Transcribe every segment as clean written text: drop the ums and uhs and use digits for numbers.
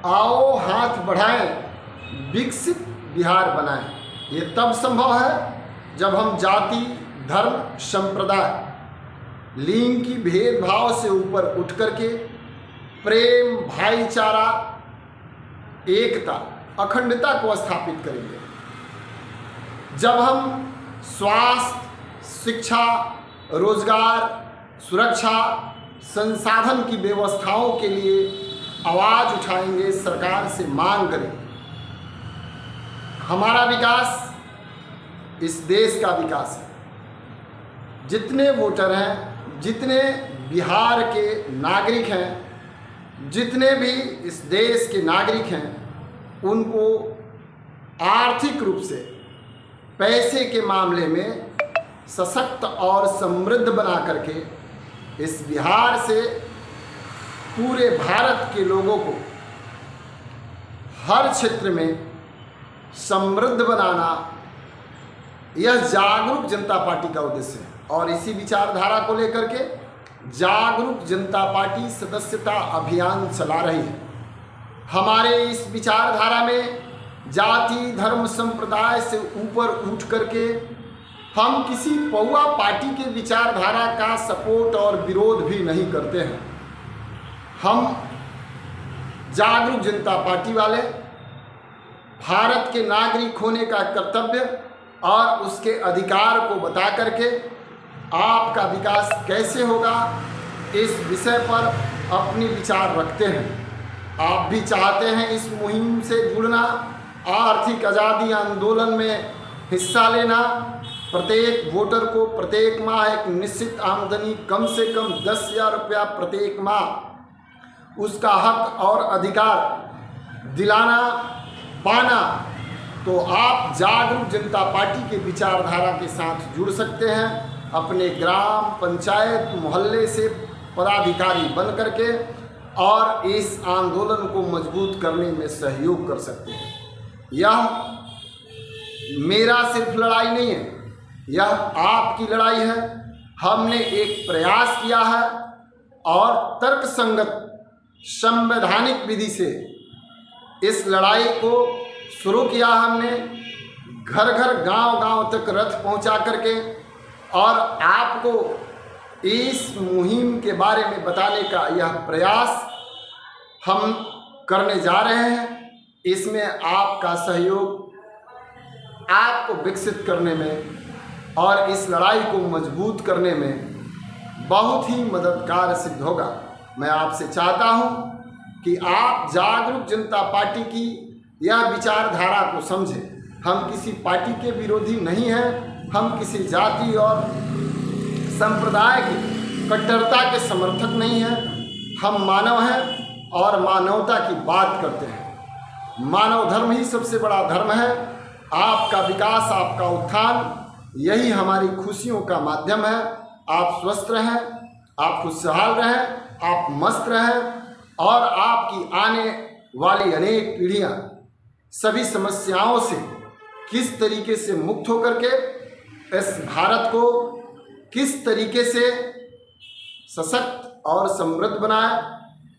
आओ हाथ बढ़ाएं, विकसित बिहार बनाएं। ये तब संभव है जब हम जाति, धर्म, संप्रदाय, लिंग की भेदभाव से ऊपर उठ करके प्रेम, भाईचारा, एकता, अखंडता को स्थापित करेंगे। जब हम स्वास्थ्य, शिक्षा, रोजगार, सुरक्षा, संसाधन की व्यवस्थाओं के लिए आवाज उठाएंगे, सरकार से मांग करेंगे। हमारा विकास इस देश का विकास है। जितने वोटर हैं, जितने बिहार के नागरिक हैं, जितने भी इस देश के नागरिक हैं, उनको आर्थिक रूप से, पैसे के मामले में सशक्त और समृद्ध बना करके इस बिहार से पूरे भारत के लोगों को हर क्षेत्र में समृद्ध बनाना, यह जागरूक जनता पार्टी का उद्देश्य है। और इसी विचारधारा को लेकर के जागरूक जनता पार्टी सदस्यता अभियान चला रही है। हमारे इस विचारधारा में जाति, धर्म, संप्रदाय से ऊपर उठ करके हम किसी पौआ पार्टी के विचारधारा का सपोर्ट और विरोध भी नहीं करते हैं। हम जागरूक जनता पार्टी वाले भारत के नागरिक होने का कर्तव्य और उसके अधिकार को बता करके आपका विकास कैसे होगा, इस विषय पर अपने विचार रखते हैं। आप भी चाहते हैं इस मुहिम से जुड़ना, आर्थिक आज़ादी आंदोलन में हिस्सा लेना। प्रत्येक वोटर को प्रत्येक माह एक निश्चित आमदनी, कम से कम 10,000 रुपया प्रत्येक माह, उसका हक और अधिकार दिलाना, पाना। तो आप जागरूक जनता पार्टी के विचारधारा के साथ जुड़ सकते हैं। अपने ग्राम पंचायत, मोहल्ले से पदाधिकारी बन करके और इस आंदोलन को मजबूत करने में सहयोग कर सकते हैं। यह मेरा सिर्फ लड़ाई नहीं है, यह आपकी लड़ाई है। हमने एक प्रयास किया है और तर्कसंगत संवैधानिक विधि से इस लड़ाई को शुरू किया। हमने घर घर, गांव गांव तक रथ पहुंचा करके और आपको इस मुहिम के बारे में बताने का यह प्रयास हम करने जा रहे हैं। इसमें आपका सहयोग आपको विकसित करने में और इस लड़ाई को मजबूत करने में बहुत ही मददगार सिद्ध होगा। मैं आपसे चाहता हूं कि आप जागरूक जनता पार्टी की यह विचारधारा को समझें। हम किसी पार्टी के विरोधी नहीं हैं, हम किसी जाति और संप्रदाय की कट्टरता के समर्थक नहीं हैं। हम मानव हैं और मानवता की बात करते हैं। मानव धर्म ही सबसे बड़ा धर्म है। आपका विकास, आपका उत्थान, यही हमारी खुशियों का माध्यम है। आप स्वस्थ रहें, आप खुशहाल रहें, आप मस्त रहें और आपकी आने वाली अनेक पीढ़ियां सभी समस्याओं से किस तरीके से मुक्त होकर के इस भारत को किस तरीके से सशक्त और समृद्ध बनाए।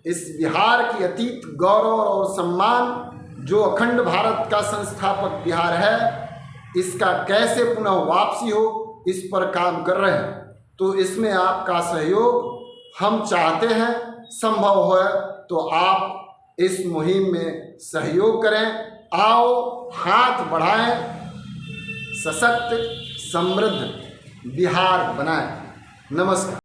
इस बिहार की अतीत गौरव और सम्मान, जो अखंड भारत का संस्थापक बिहार है, इसका कैसे पुनः वापसी हो, इस पर काम कर रहे हैं। तो इसमें आपका सहयोग हम चाहते हैं। संभव हो तो आप इस मुहिम में सहयोग करें। आओ हाथ बढ़ाएं, सशक्त समृद्ध बिहार बनाएं। नमस्कार।